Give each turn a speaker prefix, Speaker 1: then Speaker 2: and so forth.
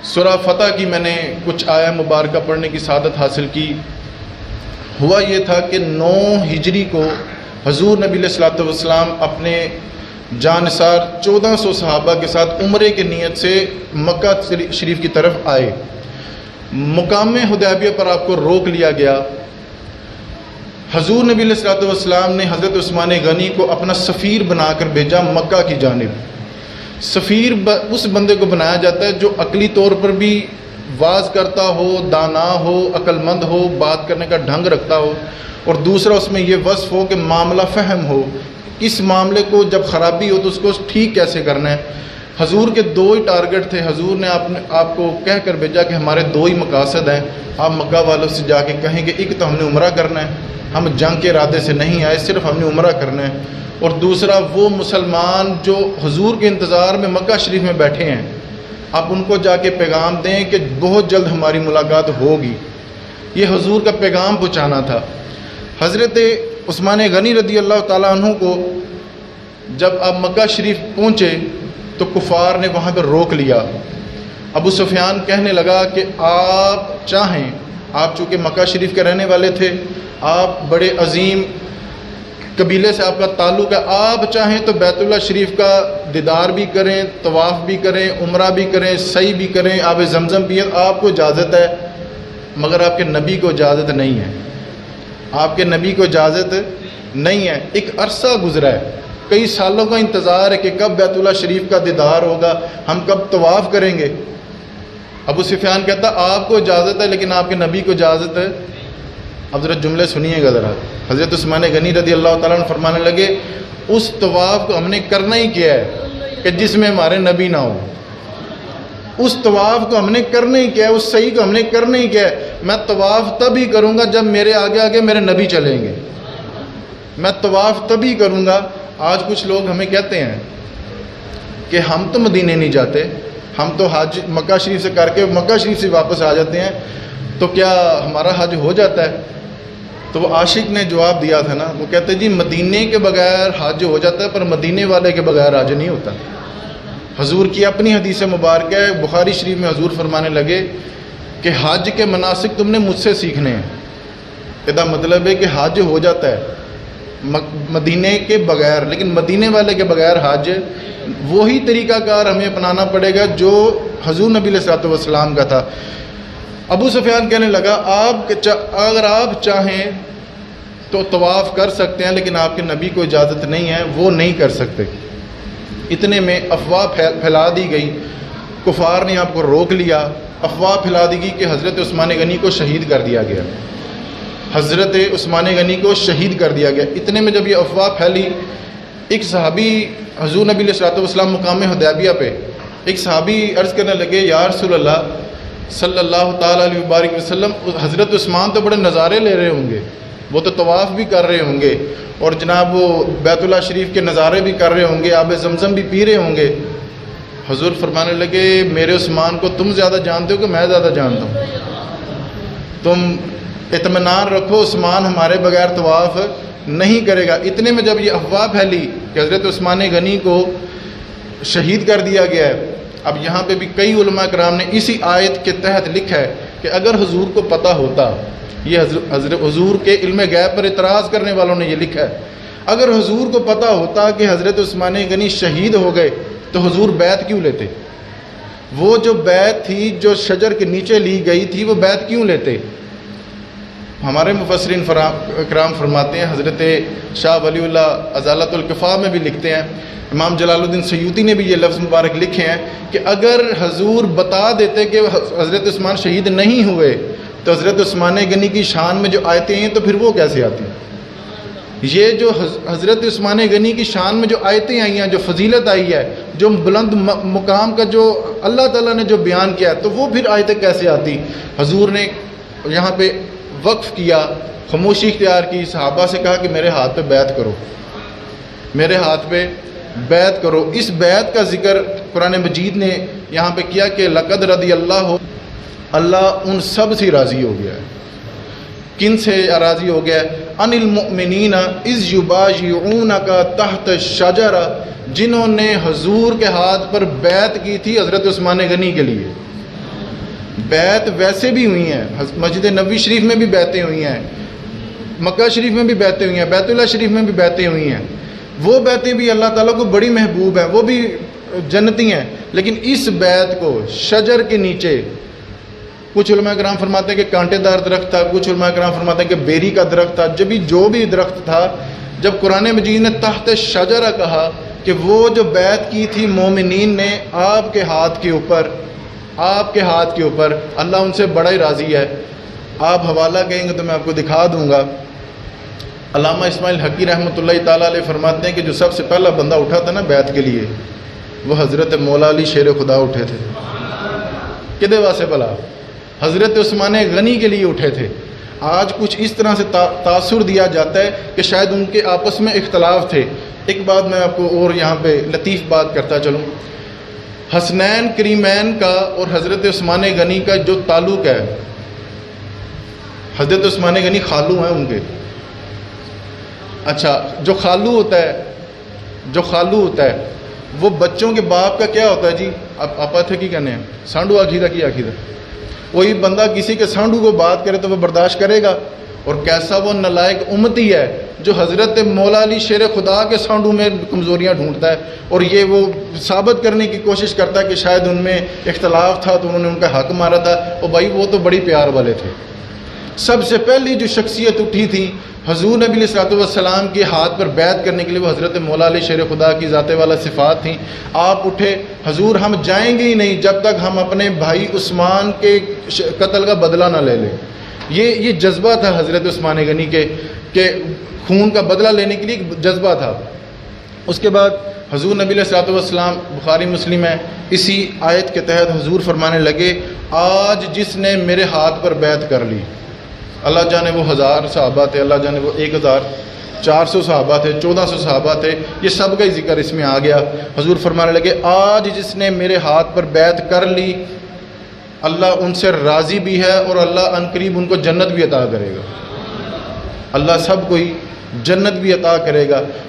Speaker 1: سورہ فتح کی میں نے کچھ آیہ مبارکہ پڑھنے کی سعادت حاصل کی۔ ہوا یہ تھا کہ 9 ہجری کو حضور نبی علیہ الصلوۃ والسلام اپنے جانثار 1400 صحابہ کے ساتھ عمرے کی نیت سے مکہ شریف کی طرف آئے۔ مقام حدیبیہ پر آپ کو روک لیا گیا۔ حضور نبی علیہ الصلوۃ والسلام نے حضرت عثمان غنی کو اپنا سفیر بنا کر بھیجا مکہ کی جانب۔ سفیر اس بندے کو بنایا جاتا ہے جو عقلی طور پر بھی واز کرتا ہو، دانا ہو، عقل مند ہو، بات کرنے کا ڈھنگ رکھتا ہو، اور دوسرا اس میں یہ وصف ہو کہ معاملہ فہم ہو، اس معاملے کو جب خرابی ہو تو اس کو ٹھیک کیسے کرنا ہے۔ حضور کے 2 ہی ٹارگٹ تھے۔ حضور نے آپ کو کہہ کر بھیجا کہ ہمارے 2 ہی مقاصد ہیں، آپ مکہ والوں سے جا کے کہیں کہ ایک تو ہم نے عمرہ کرنا ہے، ہم جنگ کے ارادے سے نہیں آئے، صرف ہم نے عمرہ کرنا ہے، اور دوسرا وہ مسلمان جو حضور کے انتظار میں مکہ شریف میں بیٹھے ہیں، آپ ان کو جا کے پیغام دیں کہ بہت جلد ہماری ملاقات ہوگی۔ یہ حضور کا پیغام پہنچانا تھا۔ حضرت عثمان غنی رضی اللہ تعالیٰ عنہ کو جب آپ مکہ شریف پہنچے تو کفار نے وہاں پہ روک لیا۔ ابو سفیان کہنے لگا کہ آپ چاہیں، آپ چونکہ مکہ شریف کے رہنے والے تھے، آپ بڑے عظیم قبیلے سے آپ کا تعلق ہے، آپ چاہیں تو بیت اللہ شریف کا دیدار بھی کریں، طواف بھی کریں، عمرہ بھی کریں، سعی بھی کریں، آب زمزم بھی ہے، آپ کو اجازت ہے، مگر آپ کے نبی کو اجازت نہیں ہے۔ آپ کے نبی کو اجازت نہیں ہے۔ ایک عرصہ گزرا ہے، کئی سالوں کا انتظار ہے کہ کب بیت اللہ شریف کا دیدار ہوگا، ہم کب طواف کریں گے۔ ابو سفیان کہتا آپ کو اجازت ہے لیکن آپ کے نبی کو اجازت ہے۔ اب ذرا جملے سنیے گا ذرا۔ حضرت عثمان غنی رضی اللہ تعالیٰ عنہ فرمانے لگے اس طواف کو ہم نے کرنا ہی کیا ہے کہ جس میں ہمارے نبی نہ ہو، اس طواف کو ہم نے کرنا ہی کیا ہے، اس صحیح کو ہم نے کرنا ہی کیا ہے۔ میں طواف تبھی کروں گا جب میرے آگے آگے میرے نبی چلیں گے، میں طواف تبھی کروں گا۔ آج کچھ لوگ ہمیں کہتے ہیں کہ ہم تو مدینے نہیں جاتے، ہم تو حج مکہ شریف سے کر کے مکہ شریف سے واپس آ جاتے ہیں، تو کیا ہمارا حج ہو جاتا ہے؟ تو وہ عاشق نے جواب دیا تھا نا، وہ کہتے جی مدینے کے بغیر حج ہو جاتا ہے پر مدینے والے کے بغیر حج نہیں ہوتا۔ حضور کی اپنی حدیث مبارکہ ہے، بخاری شریف میں حضور فرمانے لگے کہ حج کے مناسک تم نے مجھ سے سیکھنے ہیں۔ اس مطلب ہے کہ حج ہو جاتا ہے مدینے کے بغیر، لیکن مدینے والے کے بغیر حج وہی طریقہ کار ہمیں اپنانا پڑے گا جو حضور نبی علیہ الصلوۃ والسلام کا تھا۔ ابو سفیان کہنے لگا اگر آپ چاہیں تو طواف کر سکتے ہیں لیکن آپ کے نبی کو اجازت نہیں ہے، وہ نہیں کر سکتے۔ اتنے میں افواہ پھیلا دی گئی، کفار نے آپ کو روک لیا، افواہ پھیلا دی گئی کہ حضرت عثمان غنی کو شہید کر دیا گیا، حضرت عثمان غنی کو شہید کر دیا گیا۔ اتنے میں جب یہ افواہ پھیلی، ایک صحابی حضور نبی علیہ الصلوۃ والسلام مقام حدیبیہ پہ ایک صحابی عرض کرنے لگے یا رسول اللہ صلی اللہ تعالیٰ علیہ وبارک وسلم، حضرت عثمان تو بڑے نظارے لے رہے ہوں گے، وہ تو طواف بھی کر رہے ہوں گے، اور جناب وہ بیت اللہ شریف کے نظارے بھی کر رہے ہوں گے، آب زمزم بھی پی رہے ہوں گے۔ حضور فرمانے لگے میرے عثمان کو تم زیادہ جانتے ہو کہ میں زیادہ جانتا ہوں؟ تم اطمینان رکھو، عثمان ہمارے بغیر طواف نہیں کرے گا۔ اتنے میں جب یہ افواہ پھیلی کہ حضرت عثمان غنی کو شہید کر دیا گیا ہے، اب یہاں پہ بھی کئی علماء کرام نے اسی آیت کے تحت لکھا ہے کہ اگر حضور کو پتہ ہوتا، یہ حضرت حضور کے علم غیب پر اعتراض کرنے والوں نے یہ لکھا ہے، اگر حضور کو پتہ ہوتا کہ حضرت عثمان غنی شہید ہو گئے تو حضور بیعت کیوں لیتے؟ وہ جو بیعت تھی جو شجر کے نیچے لی گئی تھی وہ بیعت کیوں لیتے؟ ہمارے مفسرین کرام فرماتے ہیں، حضرت شاہ ولی اللہ ازالۃ الکفا میں بھی لکھتے ہیں، امام جلال الدین سیوطی نے بھی یہ لفظ مبارک لکھے ہیں کہ اگر حضور بتا دیتے کہ حضرت عثمان شہید نہیں ہوئے تو حضرت عثمان غنی کی شان میں جو آیتیں ہیں تو پھر وہ کیسے آتی ہیں؟ یہ جو حضرت عثمان غنی کی شان میں جو آیتیں آئی ہیں، جو فضیلت آئی ہے، جو بلند مقام کا جو اللہ تعالیٰ نے جو بیان کیا ہے، تو وہ پھر آیتیں کیسے آتی؟ حضور نے یہاں پہ وقف کیا، خاموشی اختیار کی، صحابہ سے کہا کہ میرے ہاتھ پہ بیعت کرو، میرے ہاتھ پہ بیعت کرو۔ اس بیعت کا ذکر قرآن مجید نے یہاں پہ کیا کہ لقد رضی اللہ ان سب سے راضی ہو گیا ہے۔ کن سے راضی ہو گیا ہے؟ ان المؤمنین اذ یبایعونک تحت الشجرہ، جنہوں نے حضور کے ہاتھ پر بیعت کی تھی حضرت عثمان غنی کے لیے۔ بیعت ویسے بھی ہوئی ہیں، مسجد نبوی شریف میں بھی بیعتیں ہوئی ہیں، مکہ شریف میں بھی بیعتیں ہوئی ہیں، بیت اللہ شریف میں بھی بیعتیں ہوئی ہیں، وہ بیعتیں بھی اللہ تعالیٰ کو بڑی محبوب ہیں، وہ بھی جنتی ہیں، لیکن اس بیعت کو شجر کے نیچے، کچھ علماء کرام فرماتے ہیں کہ کانٹے دار درخت تھا، کچھ علماء کرام فرماتے ہیں کہ بیری کا درخت تھا، جو بھی درخت تھا، جب قرآن مجید نے تحت شجرہ کہا کہ وہ جو بیعت کی تھی مومنین نے آپ کے ہاتھ کے اوپر، اللہ ان سے بڑا ہی راضی ہے۔ آپ حوالہ کہیں گے تو میں آپ کو دکھا دوں گا۔ علامہ اسماعیل حقی رحمۃ اللہ تعالیٰ علیہ فرماتے ہیں کہ جو سب سے پہلا بندہ اٹھا تھا نا بیعت کے لیے، وہ حضرت مولا علی شیر خدا اٹھے تھے۔ کدے واسے بلا؟ حضرت عثمان غنی کے لیے اٹھے تھے۔ آج کچھ اس طرح سے تاثر دیا جاتا ہے کہ شاید ان کے آپس میں اختلاف تھے۔ ایک بات میں آپ کو اور یہاں پہ لطیف بات کرتا چلوں، حسنین کریمین کا اور حضرت عثمان غنی کا جو تعلق ہے، حضرت عثمان غنی خالو ہیں ان کے۔ اچھا، جو خالو ہوتا ہے وہ بچوں کے باپ کا کیا ہوتا ہے جی؟ آپ تھے کی کہنے ہیں، سانڈو آخیدہ کی آخیدہ۔ کوئی بندہ کسی کے سانڈو کو بات کرے تو وہ برداشت کرے گا، اور کیسا وہ نالائق امتی ہے جو حضرت مولا علی شیر خدا کے سانڈو میں کمزوریاں ڈھونڈتا ہے، اور یہ وہ ثابت کرنے کی کوشش کرتا ہے کہ شاید ان میں اختلاف تھا تو انہوں نے ان کا حق مارا تھا، اور بھائی وہ تو بڑی پیار والے تھے۔ سب سے پہلی جو شخصیت اٹھی تھی حضور نبی علیہ الصلوۃ والسلام کے ہاتھ پر بیعت کرنے کے لیے، وہ حضرت مولا علی شیر خدا کی ذات والا صفات تھیں۔ آپ اٹھے، حضور ہم جائیں گے ہی نہیں جب تک ہم اپنے بھائی عثمان کے قتل کا بدلہ نہ لے لیں۔ یہ جذبہ تھا حضرت عثمان غنی کے کہ خون کا بدلہ لینے کے لیے ایک جذبہ تھا۔ اس کے بعد حضور نبی علیہ الصلوۃ والسلام، بخاری مسلم ہے، اسی آیت کے تحت حضور فرمانے لگے، آج جس نے میرے ہاتھ پر بیعت کر لی، اللہ جانے وہ 1000 صحابہ تھے، اللہ جانے وہ 1400 صحابہ تھے، 1400 صحابہ تھے، یہ سب کا ہی ذکر اس میں آ گیا۔ حضور فرمانے لگے، آج جس نے میرے ہاتھ پر بیعت کر لی، اللہ ان سے راضی بھی ہے، اور اللہ عنقریب ان کو جنت بھی عطا کرے گا۔ اللہ سب کو ہی جنت بھی عطا کرے گا۔